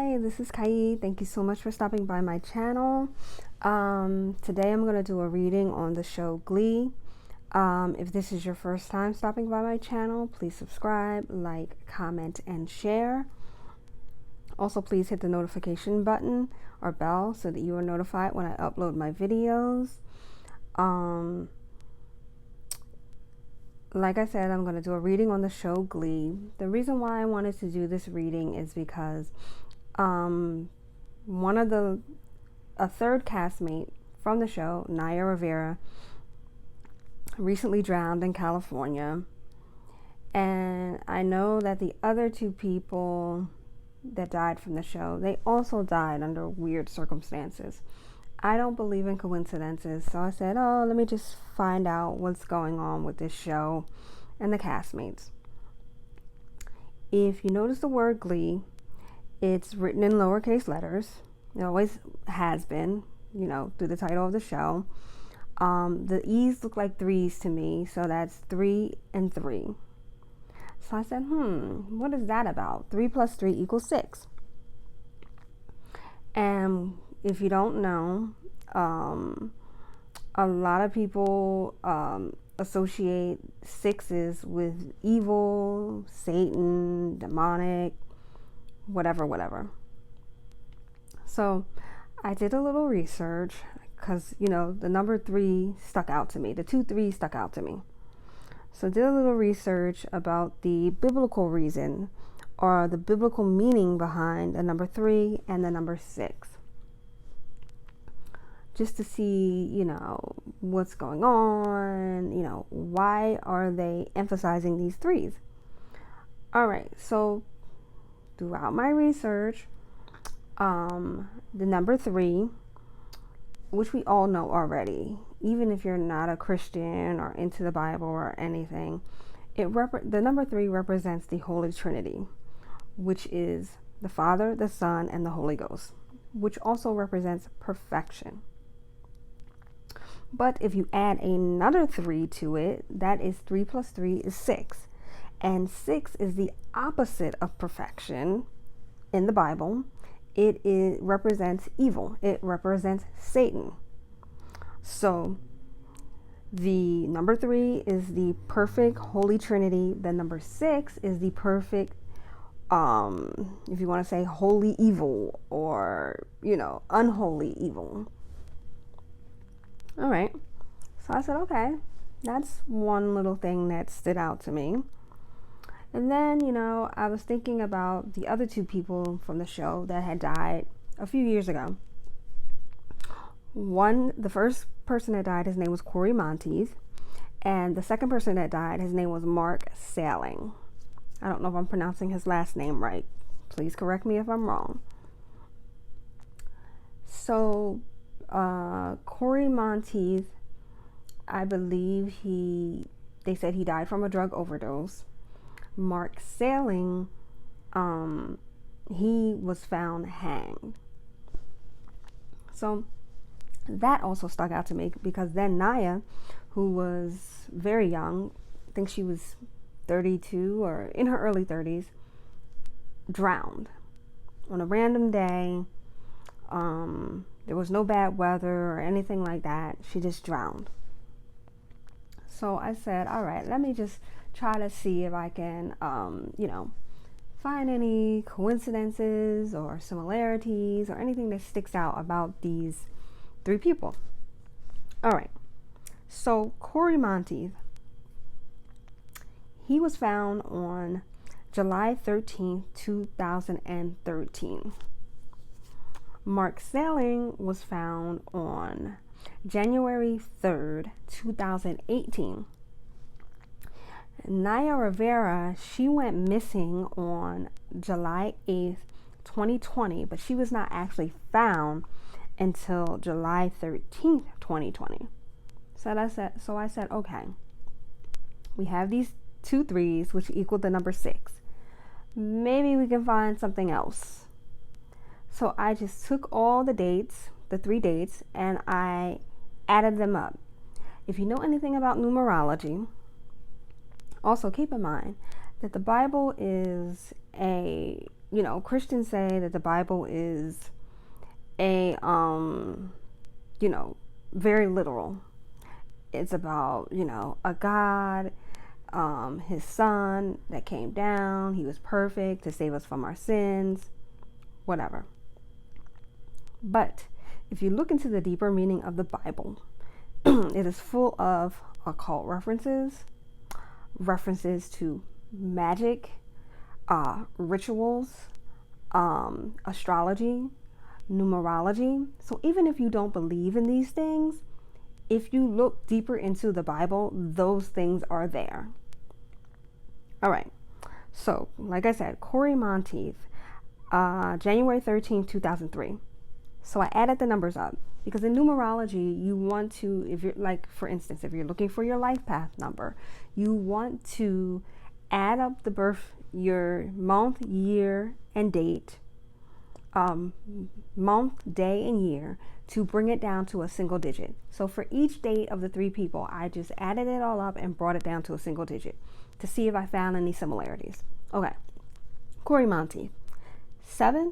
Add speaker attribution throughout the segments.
Speaker 1: Hi, this is Kai. Thank you so much for stopping by my channel. Today I'm going to do a reading on the show Glee. If this is your first time stopping by my channel, please subscribe, like, comment, and share. Also, please hit the notification button or bell so that you are notified when I upload my videos. Like I said, I'm going to do a reading on the show Glee. The reason why I wanted to do this reading is because a third castmate from the show, Naya Rivera, recently drowned in California. And I know that the other two people that died from the show, they also died under weird circumstances. I don't believe in coincidences, so I said, oh, let me just find out what's going on with this show and the castmates. If you notice the word Glee, it's written in lowercase letters. It always has been, through the title of the show. The E's look like threes to me, so that's 3 and 3. So I said, what is that about? 3 plus 3 equals 6. And if you don't know, a lot of people associate sixes with evil, Satan, demonic, whatever. So I did a little research because, the number 3 stuck out to me. The 2 3s stuck out to me. So I did a little research about the biblical reason or the biblical meaning behind the number 3 and the number 6. Just to see, what's going on, why are they emphasizing these 3s? All right, so throughout my research, the number 3, which we all know already, even if you're not a Christian or into the Bible or anything, the number 3 represents the Holy Trinity, which is the Father, the Son, and the Holy Ghost, which also represents perfection. But if you add another 3 to it, that is 3 plus 3 is 6. And 6 is the opposite of perfection in the Bible. It represents evil. It represents Satan. So the number 3 is the perfect Holy Trinity. The number 6 is the perfect, if you want to say holy evil or, unholy evil. All right. So I said, okay, that's one little thing that stood out to me. And then, I was thinking about the other 2 people from the show that had died a few years ago. The first person that died, his name was Cory Monteith. And the second person that died, his name was Salling. I don't know if I'm pronouncing his last name right. Please correct me if I'm wrong. So, Cory Monteith, I believe they said he died from a drug overdose. Salling, he was found hanged. So that also stuck out to me because then Naya, who was very young, I think she was 32 or in her early 30s, drowned on a random day. There was no bad weather or anything like that. She just drowned. So I said, all right, let me just try to see if I can, find any coincidences or similarities or anything that sticks out about these 3 people. All right. So Cory Monteith, he was found on July 13th, 2013. Salling was found on January 3rd, 2018. Naya Rivera, she went missing on July 8th, 2020, but she was not actually found until July 13th, 2020. So I said, okay, we have these 2 3s, which equal the number 6. Maybe we can find something else. So I just took all the dates, the 3 dates, and I added them up. If you know anything about numerology, also keep in mind that the Bible is a Christians say that the Bible is a, very literal. It's about, a God, his son that came down. He was perfect to save us from our sins, whatever. But if you look into the deeper meaning of the Bible, it is full of occult references to magic, rituals, astrology, numerology. So even if you don't believe in these things, if you look deeper into the Bible, those things are there. All right. So, like I said, Cory Monteith, January 13, 2003. So I added the numbers up because in numerology, you want to, if you're like, for instance, if you're looking for your life path number, you want to add up your month, year, and date, month, day, and year to bring it down to a single digit. So for each date of the three people, I just added it all up and brought it down to a single digit to see if I found any similarities. Okay. Cory Monteith, 7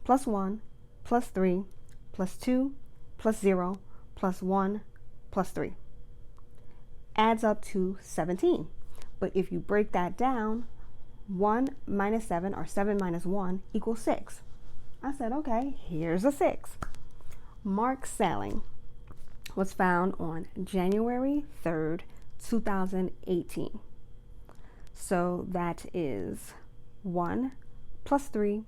Speaker 1: plus 1 plus 3 plus 2 plus 0 plus 1 plus 3 adds up to 17. But if you break that down, 1 minus 7 or 7 minus 1 equals 6. I said, okay, here's a 6. Mark Salling was found on January 3rd, 2018. So that is 1 plus 3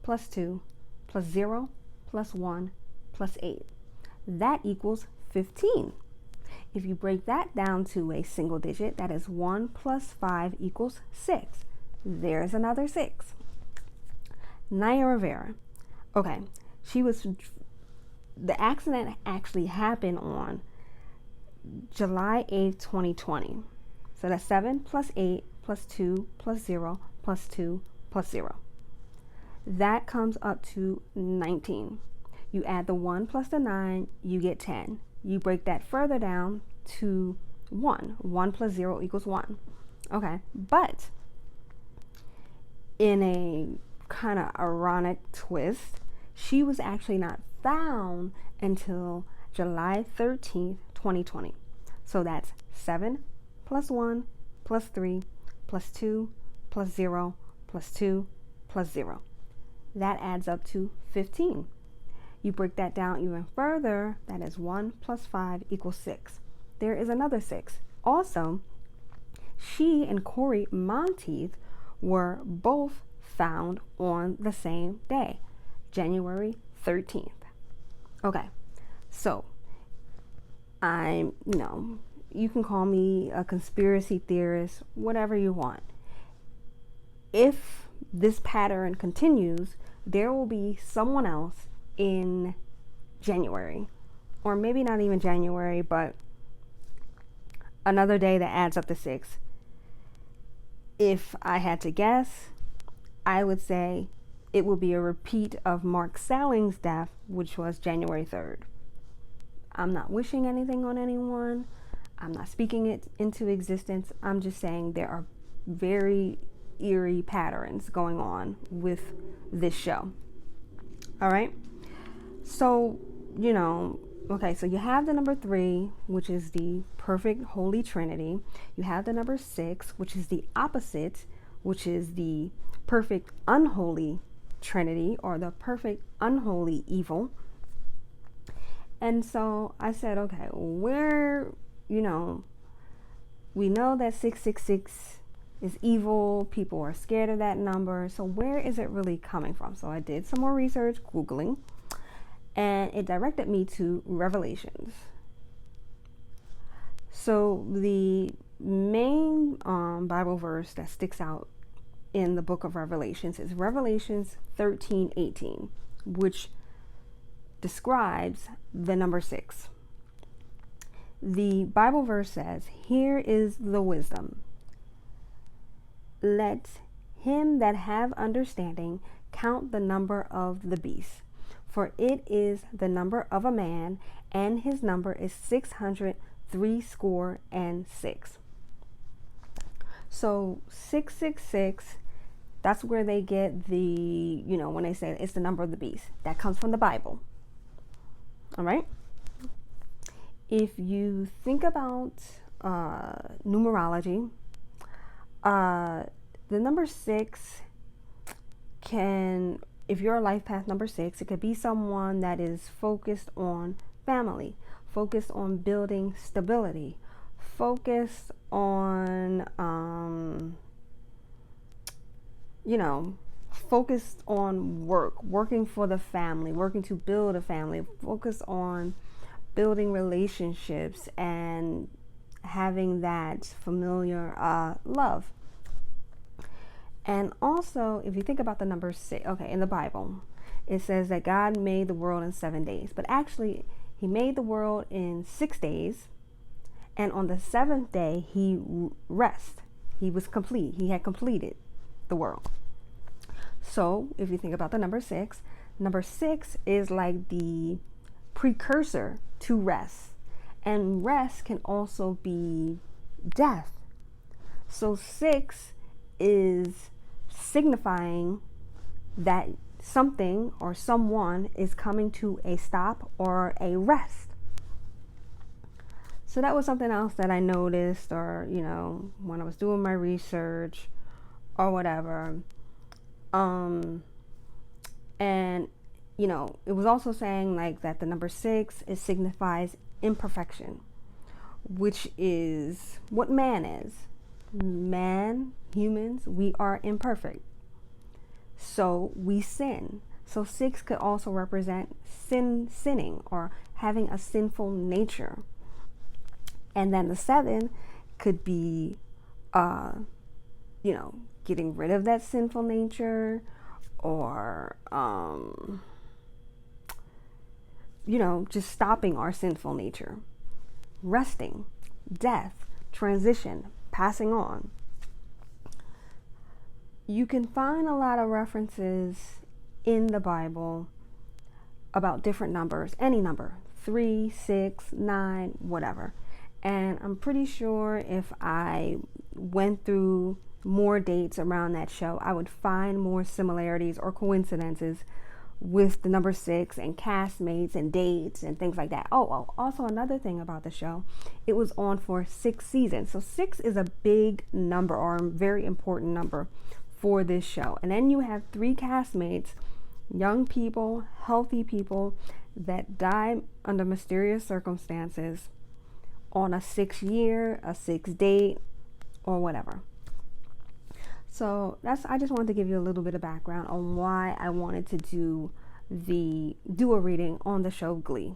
Speaker 1: plus 2 plus 0 plus 1 plus 8. That equals 15. If you break that down to a single digit, that is 1 plus 5 equals 6. There's another 6. Naya Rivera. Okay, the accident actually happened on July 8th, 2020. So that's 7 plus 8 plus 2 plus 0 plus 2 plus 0. That comes up to 19. You add the 1 plus the 9, you get 10. You break that further down to 1. 1 plus 0 equals 1. Okay, but in a kind of ironic twist, she was actually not found until July 13th, 2020. So that's 7 plus 1 plus 3 plus 2 plus 0 plus 2 plus 0. That adds up to 15. You break that down even further, that is 1 plus 5 equals 6. There is another 6. Also, she and Cory Monteith were both found on the same day, January 13th. Okay, so you can call me a conspiracy theorist, whatever you want. If this pattern continues, there will be someone else in January, or maybe not even January, but another day that adds up to 6. If I had to guess, I would say it will be a repeat of Mark Salling's death, which was January 3rd. I'm not wishing anything on anyone. I'm not speaking it into existence. I'm just saying there are very eerie patterns going on with this show. All right. So, okay, so you have the number 3, which is the perfect holy trinity. You have the number 6, which is the opposite, which is the perfect unholy trinity, or the perfect unholy evil. And so I said, okay, where, we know that 666 is evil. People are scared of that number. So where is it really coming from? So I did some more research, Googling, and it directed me to Revelations. So the main Bible verse that sticks out in the book of Revelations is Revelations 13:18, which describes the number 6. The Bible verse says, "Here is the wisdom. Let him that have understanding count the number of the beast, for it is the number of a man, and his number is 666. So 666, That's where they get the, when they say it's the number of the beast. That comes from the Bible. All right. If you think about numerology, the number 6 can, if you're a life path number 6, it could be someone that is focused on family, focused on building stability, focused on, focused on working for the family, working to build a family, focused on building relationships and having that familiar love. And also, if you think about the number 6, okay, in the Bible, it says that God made the world in 7 days, but actually he made the world in 6 days. And on the 7th day, he rested. He was complete. He had completed the world. So if you think about the number 6 is like the precursor to rest. And rest can also be death. So 6 is signifying that something or someone is coming to a stop or a rest. So that was something else that I noticed, or, when I was doing my research or whatever. And, it was also saying like that the number 6, it signifies imperfection, which is what man is. Man, humans, we are imperfect. So we sin. So 6 could also represent sinning or having a sinful nature. And then the 7 could be, getting rid of that sinful nature, or, just stopping our sinful nature, resting, death, transition, passing on. You can find a lot of references in the Bible about different numbers, any number, 3, 6, 9, whatever. And I'm pretty sure if I went through more dates around that show, I would find more similarities or coincidences with the number 6 and castmates and dates and things like that. Oh, also another thing about the show, it was on for 6 seasons. So 6 is a big number, or a very important number for this show. And then you have 3 castmates, young people, healthy people that die under mysterious circumstances on a 6 year, a 6 date, or whatever. So I just wanted to give you a little bit of background on why I wanted to do a reading on the show Glee.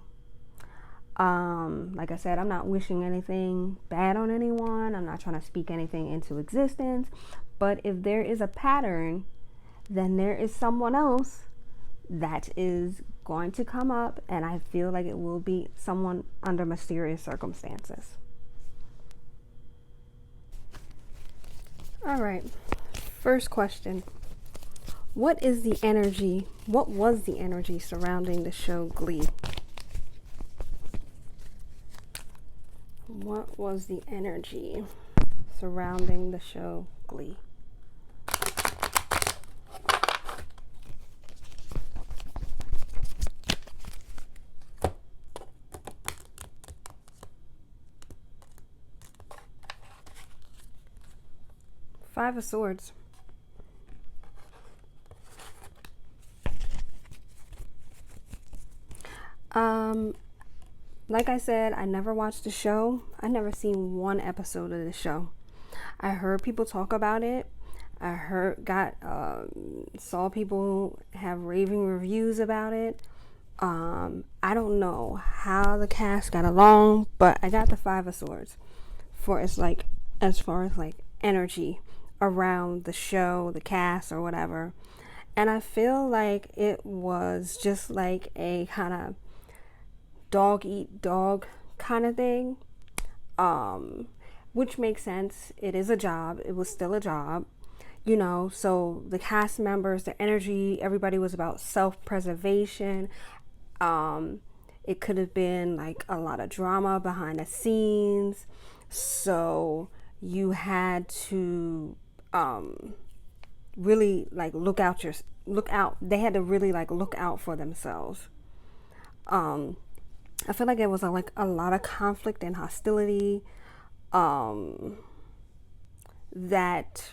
Speaker 1: Like I said, I'm not wishing anything bad on anyone. I'm not trying to speak anything into existence. But if there is a pattern, then there is someone else that is going to come up, and I feel like it will be someone under mysterious circumstances. All right. First question. What was the energy surrounding the show Glee? What was the energy surrounding the show Glee? Five of Swords. Like I said, I never watched the show. I never seen one episode of the show. I heard people talk about it. Saw people have raving reviews about it. I don't know how the cast got along, but I got the Five of Swords as far as energy around the show, the cast, or whatever. And I feel like it was just like a kind of dog eat dog kind of thing, which makes sense. It is a job. It was still a job, so the cast members, the energy, everybody was about self-preservation. It could have been like a lot of drama behind the scenes, so you had to really like look out. They had to really like look out for themselves. I feel like it was like a lot of conflict and hostility that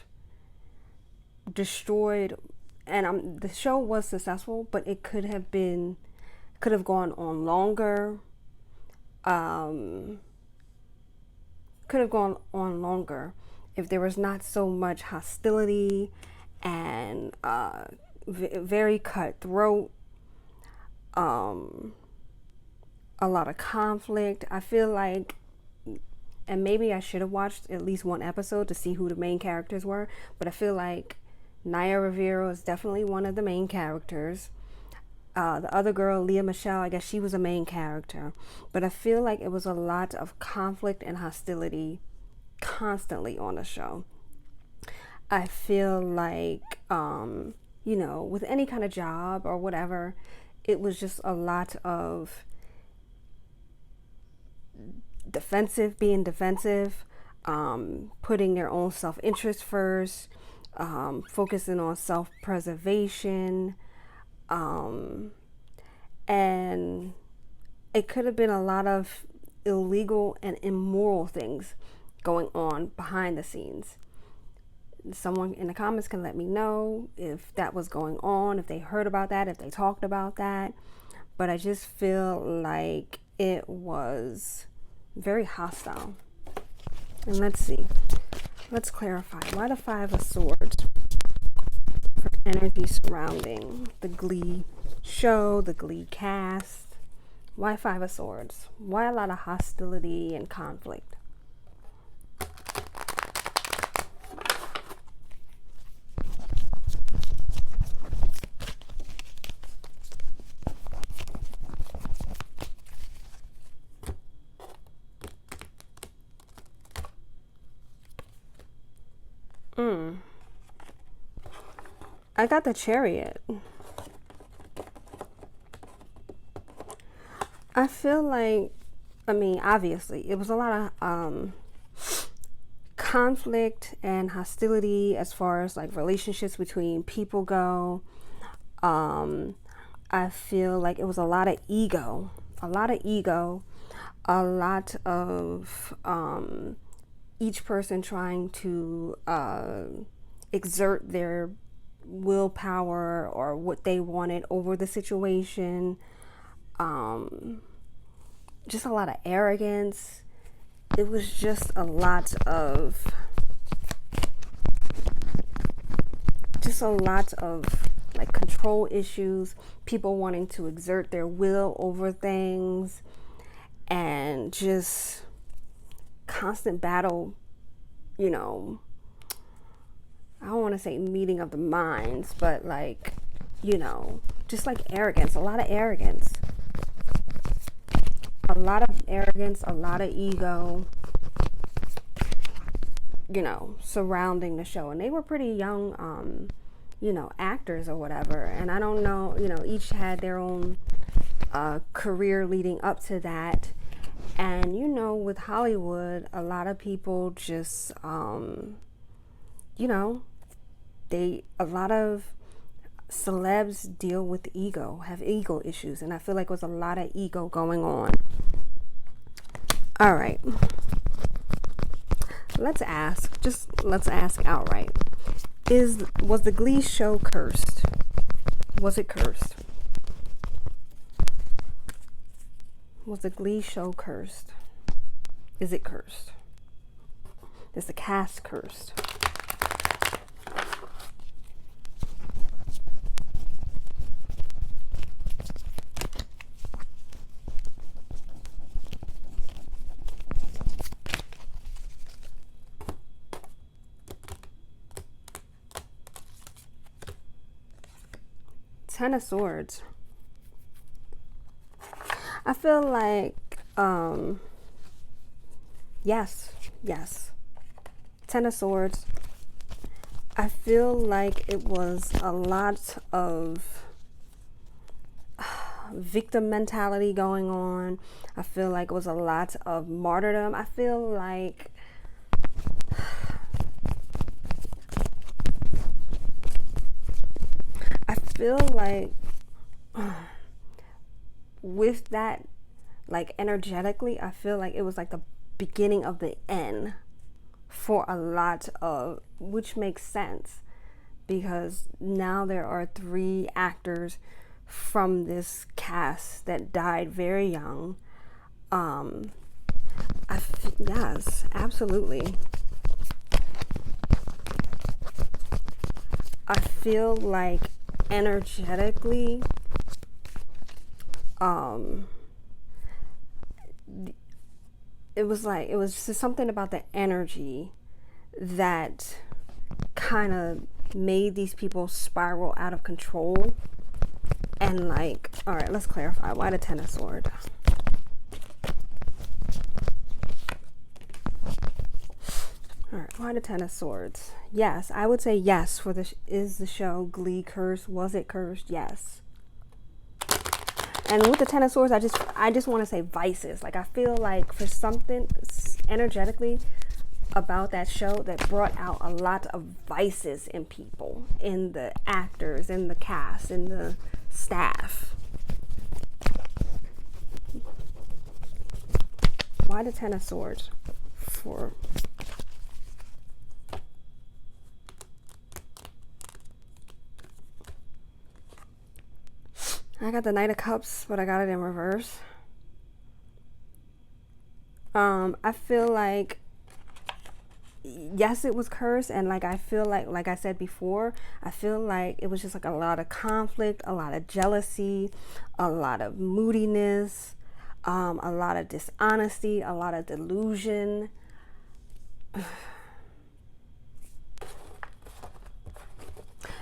Speaker 1: destroyed. And the show was successful, but it could have gone on longer. Could have gone on longer if there was not so much hostility and very cutthroat. A lot of conflict. I feel like, and maybe I should have watched at least one episode to see who the main characters were, but I feel like Naya Rivera is definitely one of the main characters. The other girl, Leah Michelle, I guess she was a main character. But I feel like it was a lot of conflict and hostility constantly on the show. I feel like, with any kind of job or whatever, it was just a lot of being defensive, putting their own self-interest first, focusing on self-preservation, and it could have been a lot of illegal and immoral things going on behind the scenes. Someone in the comments can let me know if that was going on, if they heard about that, if they talked about that. But I just feel like it was very hostile. And let's see. Let's clarify. Why the Five of Swords? For energy surrounding the Glee show, the Glee cast. Why Five of Swords? Why a lot of hostility and conflict? I got the Chariot. I feel like, obviously, it was a lot of conflict and hostility as far as like relationships between people go. I feel like it was a lot of ego, a lot of each person trying to exert their willpower or what they wanted over the situation. Just a lot of arrogance. It was just a lot of like control issues, people wanting to exert their will over things, and just constant battle, I don't want to say meeting of the minds, but like, just like arrogance, a lot of arrogance, a lot of ego, surrounding the show. And they were pretty young, actors or whatever. And I don't know, each had their own career leading up to that. And, with Hollywood, a lot of people just, a lot of celebs deal with ego, have ego issues. And I feel like there was a lot of ego going on. All right. Let's ask outright. Was the Glee show cursed? Was it cursed? Was the Glee show cursed? Is it cursed? Is the cast cursed? Ten of Swords. I feel like, yes. Ten of Swords. I feel like it was a lot of victim mentality going on. I feel like it was a lot of martyrdom. I feel like feel like with that, like energetically, I feel like it was like the beginning of the end for a lot of, which makes sense because now there are 3 actors from this cast that died very young. Yes, absolutely. I feel like energetically, it was just something about the energy that kind of made these people spiral out of control. And like, all right, let's clarify. Why the 10 of Swords? All right, why the 10 of Swords? Yes, I would say yes for this. Is the show Glee cursed? Was it cursed? Yes. And with the 10 of Swords, I just want to say vices. Like, I feel like for something energetically about that show that brought out a lot of vices in people, in the actors, in the cast, in the staff. Why the 10 of Swords? For I got the Knight of Cups, but I got it in reverse. I feel like yes, it was cursed, and like I feel like I said before, I feel like it was just like a lot of conflict, a lot of jealousy, a lot of moodiness, a lot of dishonesty, a lot of delusion.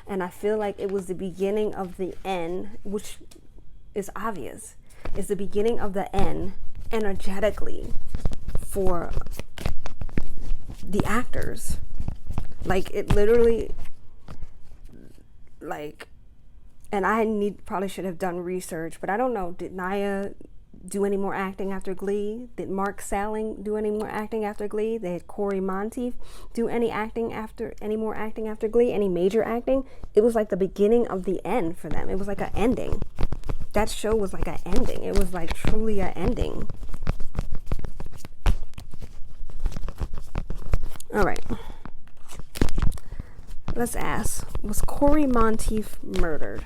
Speaker 1: And I feel like it was the beginning of the end, which is obvious. It's the beginning of the end energetically for the actors. Like, it literally, like, and I probably should have done research, but I don't know, did Naya do any more acting after Glee? Did Mark Salling do any more acting after Glee? Did Cory Monteith do any more acting after Glee? Any major acting? It was like the beginning of the end for them. It was like an ending. That show was like an ending. It was like truly an ending. All right. Let's ask, was Cory Monteith murdered?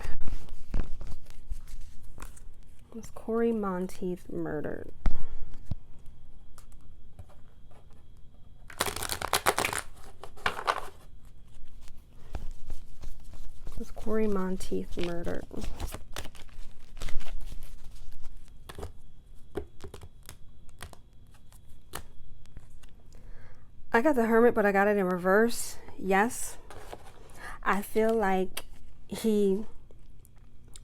Speaker 1: Was Cory Monteith murdered? Was Cory Monteith murdered? I got the Hermit, but I got it in reverse. Yes. I feel like he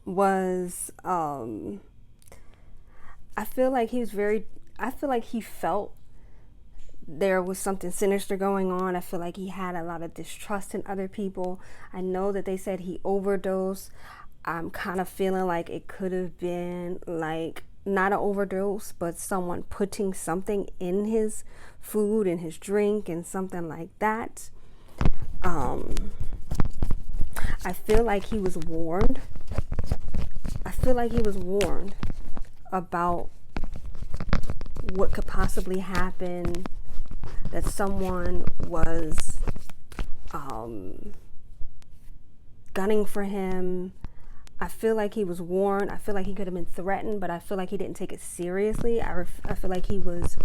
Speaker 1: was, I feel like he felt there was something sinister going on. I feel like he had a lot of distrust in other people. I know that they said he overdosed. I'm kind of feeling like it could have been like not an overdose, but someone putting something in his food and his drink and something like that. I feel like he was warned. About what could possibly happen, that someone was gunning for him. I feel like he was warned. I feel like he could have been threatened, but I feel like he didn't take it seriously. I feel like he was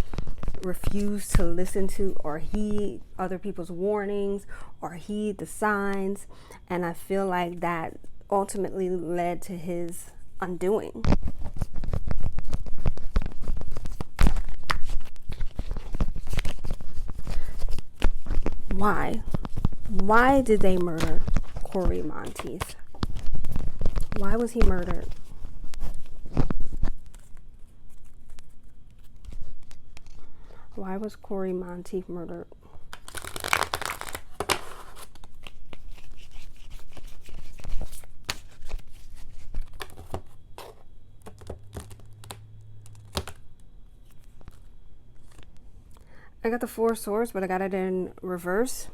Speaker 1: refused to listen to or heed other people's warnings or heed the signs. And I feel like that ultimately led to his undoing. Why? Why did they murder Cory Monteith? Why was he murdered? Why was Cory Monteith murdered? I got the Four of Swords, but I got it in reverse.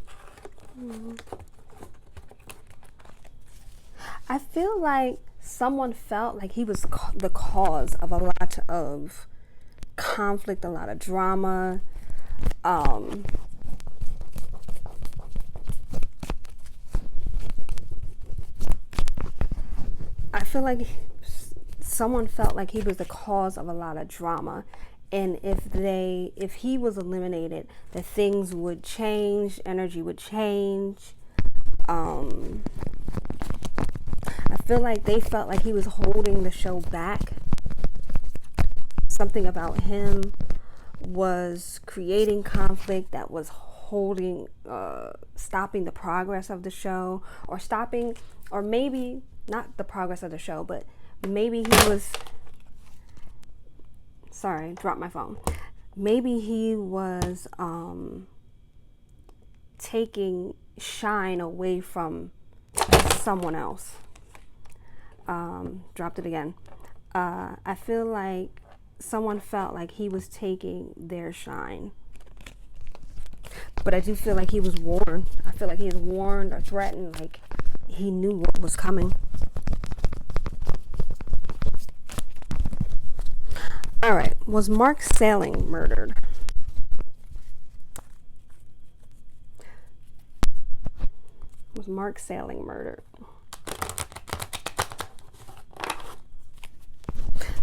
Speaker 1: I feel like someone felt like he was the cause of a lot of conflict, a lot of drama. I feel like someone felt like he was the cause of a lot of drama, and if he was eliminated, that things would change, energy would change. I feel like they felt like he was holding the show back. Something about him was creating conflict that was stopping the progress of the show, or maybe not the progress of the show, but maybe he was, sorry, dropped my phone. Maybe he was taking shine away from someone else. Dropped it again. I feel like someone felt like he was taking their shine. But I do feel like he was warned. I feel like he was warned or threatened, like he knew what was coming. All right, was Mark Salling murdered? Was Mark Salling murdered?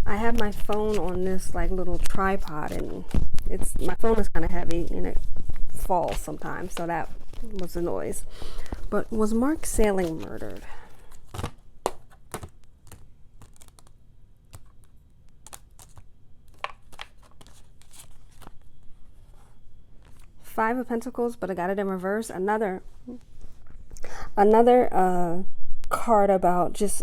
Speaker 1: I have my phone on this like little tripod, and my phone is kind of heavy and it falls sometimes, so that was the noise. But was Mark Salling murdered? Five of Pentacles, but I got it in reverse. Another card about just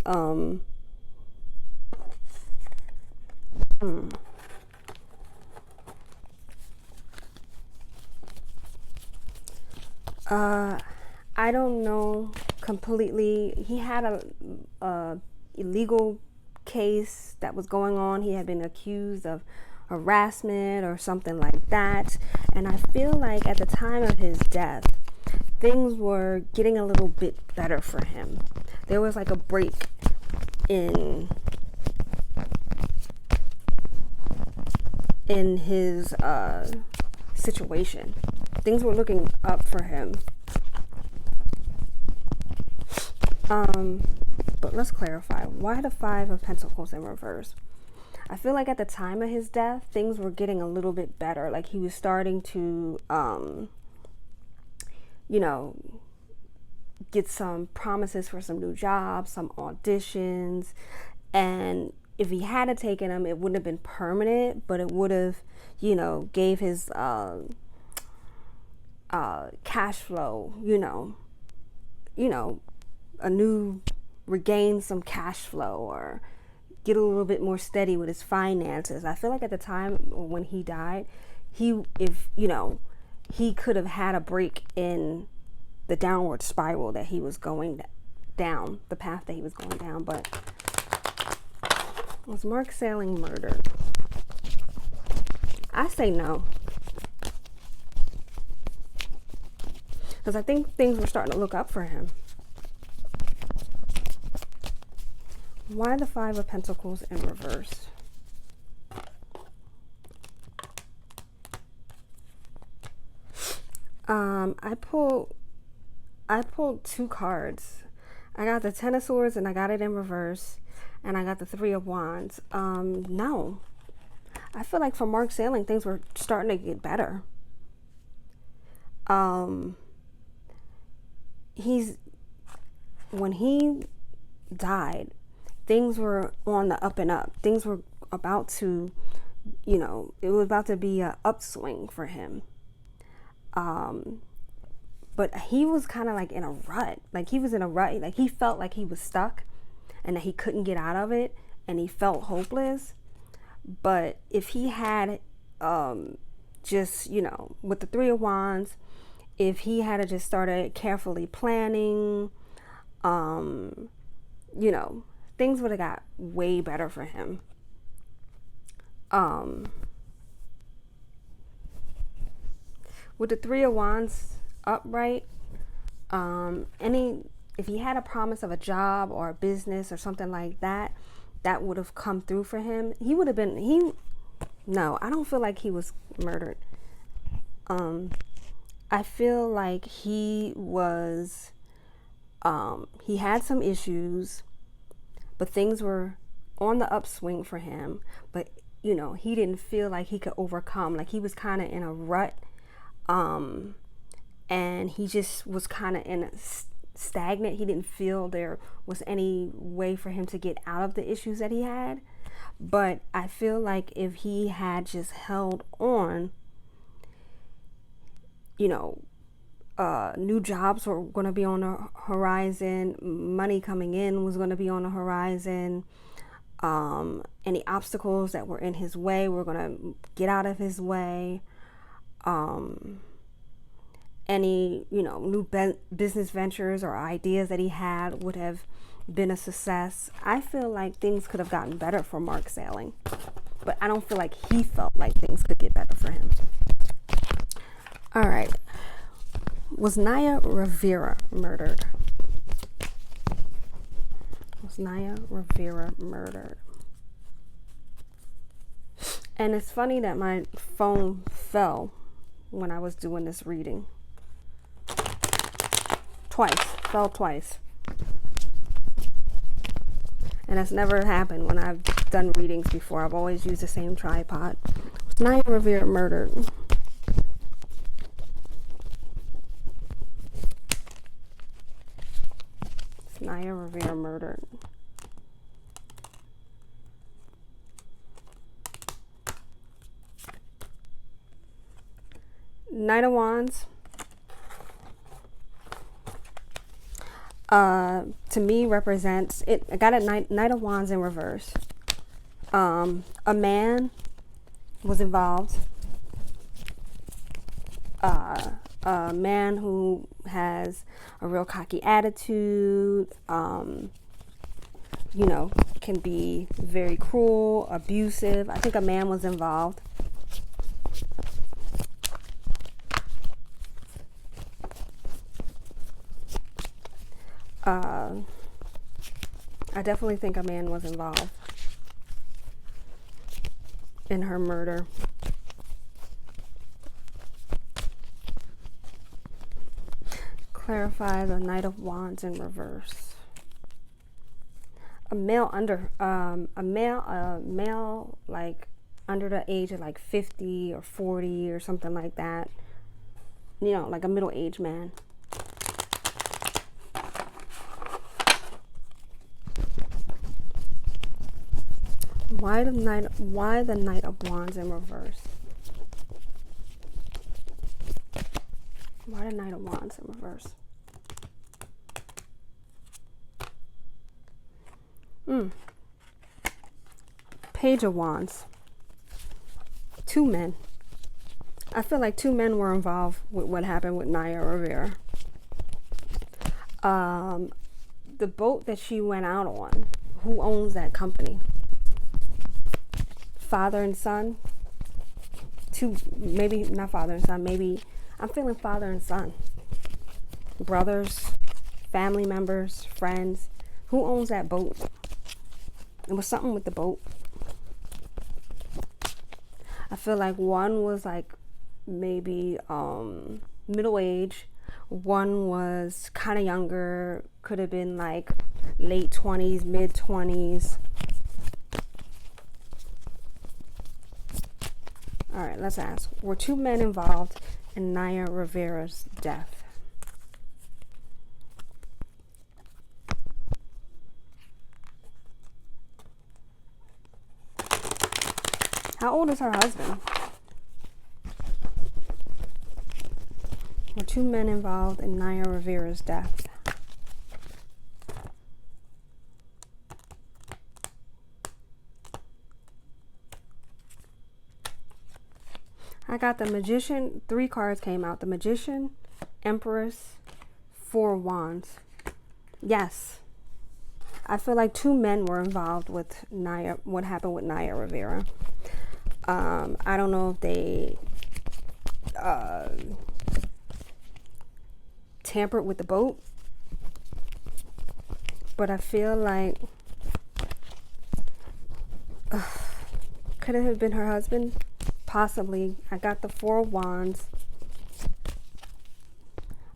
Speaker 1: I don't know completely. He had a illegal case that was going on. He had been accused of harassment or something like that. And I feel like at the time of his death, things were getting a little bit better for him. There was like a break in his situation. Things were looking up for him. But let's clarify. Why the Five of Pentacles in reverse? I feel like at the time of his death, things were getting a little bit better. Like he was starting to, get some promises for some new jobs, some auditions. And if he had taken them, it wouldn't have been permanent, but it would have, gave his cash flow, regain some cash flow, or get a little bit more steady with his finances. I feel like at the time when he died, he could have had a break in the downward spiral that he was going down, the path that he was going down. But was Mark Salling murdered? I say no. Because I think things were starting to look up for him. Why the Five of Pentacles in reverse? I pulled two cards. I got the Ten of Swords and I got it in reverse, and I got the Three of Wands. No. I feel like for Mark Salling, things were starting to get better. When he died, things were on the up and up. Things were about to, it was about to be an upswing for him. But he was kind of like in a rut. Like he was in a rut. Like he felt like he was stuck and that he couldn't get out of it, and he felt hopeless. But if he had just, with the Three of Wands, if he had just started carefully planning, things would have got way better for him. With the Three of Wands upright, any if he had a promise of a job or a business or something like that, that would have come through for him. He would have been, no, I don't feel like he was murdered. I feel like he was, he had some issues, but things were on the upswing for him. But, you know, he didn't feel like he could overcome. Like he was kind of in a rut. And he just was kind of in a stagnant. He didn't feel there was any way for him to get out of the issues that he had. But I feel like if he had just held on, you know, new jobs were going to be on the horizon, money coming in was going to be on the horizon, any obstacles that were in his way were going to get out of his way, any, you know, new business ventures or ideas that he had would have been a success. I feel like things could have gotten better for Mark Salling, but I don't feel like he felt like things could get better for him. All right. Was Naya Rivera murdered? Was Naya Rivera murdered? And it's funny that my phone fell when I was doing this reading. Fell twice. And that's never happened when I've done readings before. I've always used the same tripod. Was Naya Rivera murdered? Naya Rivera murdered. Knight of Wands. To me represents it. I got a Knight of Wands in reverse. A man was involved. A man who has a real cocky attitude, you know, can be very cruel, abusive. I think a man was involved. I definitely think a man was involved in her murder. Clarify the Knight of Wands in reverse. A male like under the age of like 50 or 40 or something like that. You know, like a middle-aged man. Why the Knight of Wands in reverse? Why the Knight of Wands in reverse? Page of Wands. Two men. I feel like two men were involved with what happened with Naya Rivera. The boat that she went out on, who owns that company? Father and son? Maybe not father and son, maybe I'm feeling father and son. Brothers, family members, friends. Who owns that boat? It was something with the boat. I feel like one was like maybe middle age. One was kind of younger, could have been like late 20s, mid 20s. All right, let's ask. Were two men involved in Naya Rivera's death? How old is her husband? Were two men involved in Naya Rivera's death? I got the Magician. 3 cards came out. The Magician, Empress, 4 Wands. Yes. I feel like 2 men were involved with Naya, what happened with Naya Rivera. I don't know if they tampered with the boat. But I feel like could it have been her husband? Possibly. I got the Four of Wands.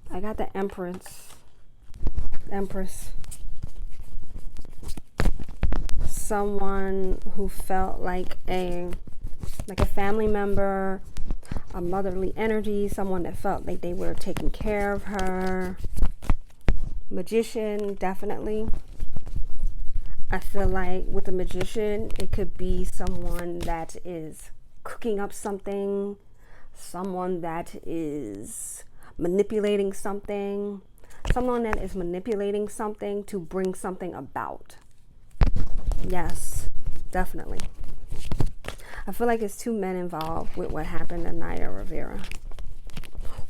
Speaker 1: I got the Empress. Someone who felt like a family member, a motherly energy, someone that felt like they were taking care of her. Magician, definitely. I feel like with the Magician, it could be someone that is cooking up something, someone that is manipulating something, someone that is manipulating something to bring something about. Yes, definitely. I feel like it's two men involved with what happened to Naya Rivera.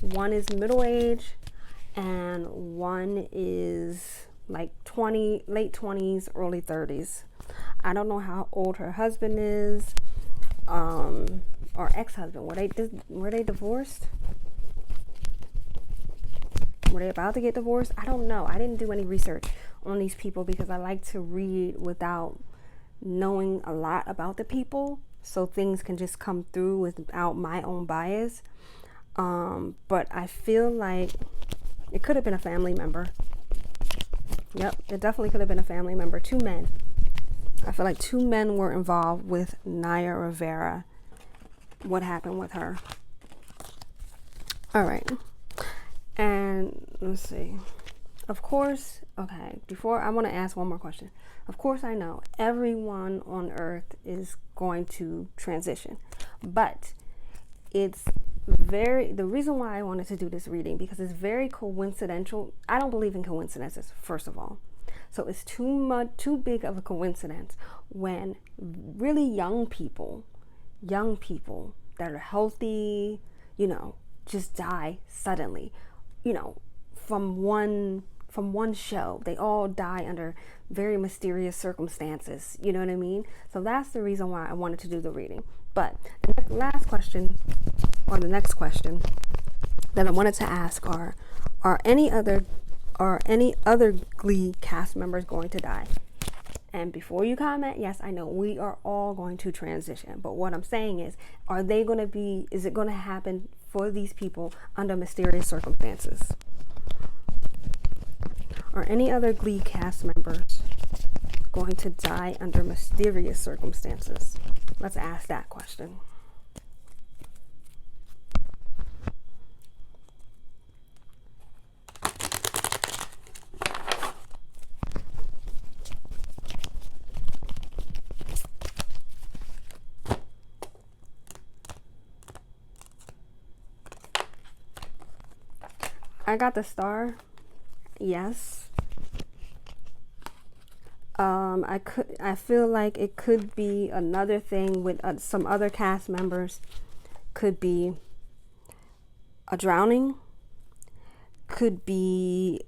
Speaker 1: One is middle age and one is like late 20s, early 30s. I don't know how old her husband is, or ex-husband. Were they divorced? Were they about to get divorced? I don't know. I didn't do any research on these people because I like to read without knowing a lot about the people, so things can just come through without my own bias. But I feel like it could have been a family member. Yep, it definitely could have been a family member. Two men. I feel like two men were involved with Naya Rivera. What happened with her? All right. And let's see. Of course, okay, before I want to ask one more question. Of course, I know everyone on earth is going to transition, but the reason why I wanted to do this reading, because it's very coincidental. I don't believe in coincidences, first of all. So it's too big of a coincidence when really young people that are healthy, just die suddenly, from one show. They all die under very mysterious circumstances. You know what I mean? So that's the reason why I wanted to do the reading. But the last question, or the next question that I wanted to ask are any other Glee cast members going to die? And before you comment, yes, I know we are all going to transition. But what I'm saying is it going to happen for these people under mysterious circumstances? Are any other Glee cast members going to die under mysterious circumstances? Let's ask that question. I got the Star. Yes. I feel like it could be another thing with some other cast members. Could be a drowning. Could be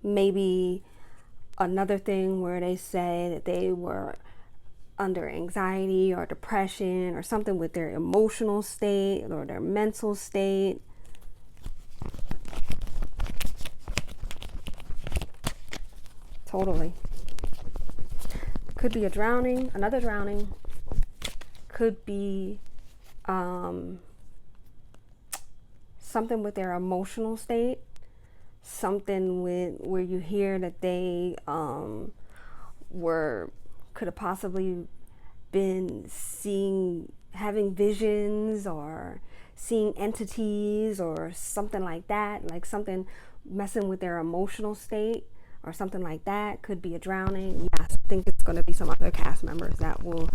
Speaker 1: maybe another thing where they say that they were under anxiety or depression or something with their emotional state or their mental state. Totally. Could be a drowning, another drowning. Could be something with their emotional state. Something with where you hear that they could have possibly been having visions or seeing entities or something like that, like something messing with their emotional state or something like that. Could be a drowning. Yes, I think it's going to be some other cast members that will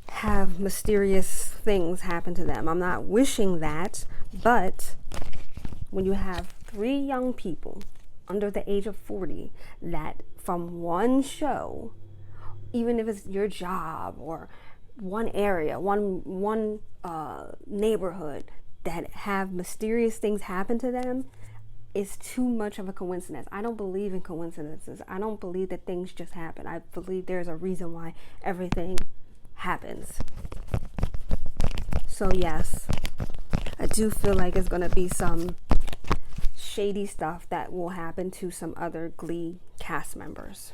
Speaker 1: have mysterious things happen to them. I'm not wishing that, but when you have 3 young people under the age of 40 that from one show, even if it's your job or one area, one neighborhood, that have mysterious things happen to them, is too much of a coincidence. I don't believe in coincidences. I don't believe that things just happen. I believe there's a reason why everything happens. So yes, I do feel like it's going to be some shady stuff that will happen to some other Glee cast members.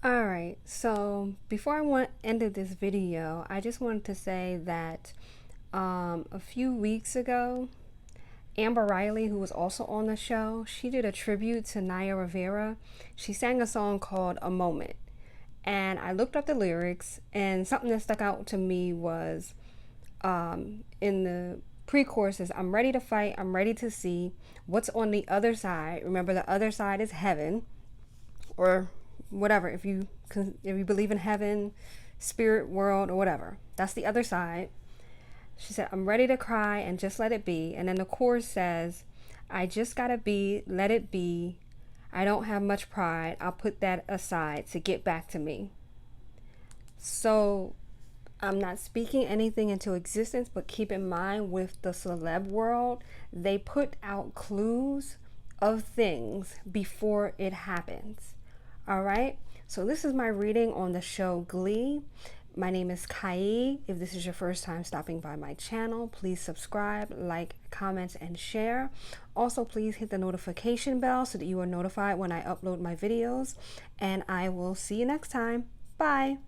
Speaker 1: Alright, so before I ended this video, I just wanted to say that a few weeks ago, Amber Riley, who was also on the show, she did a tribute to Naya Rivera. She sang a song called A Moment. And I looked up the lyrics, and something that stuck out to me was in the pre-choruses, I'm ready to fight, I'm ready to see what's on the other side. Remember, the other side is heaven, or whatever, if you believe in heaven, spirit world, or whatever. That's the other side. She said, I'm ready to cry and just let it be. And then the chorus says, I just gotta be, let it be. I don't have much pride. I'll put that aside to get back to me. So I'm not speaking anything into existence, but keep in mind with the celeb world, they put out clues of things before it happens. All right. So this is my reading on the show Glee. My name is Kai. If this is your first time stopping by my channel, please subscribe, like, comment, and share. Also, please hit the notification bell so that you are notified when I upload my videos. And I will see you next time. Bye.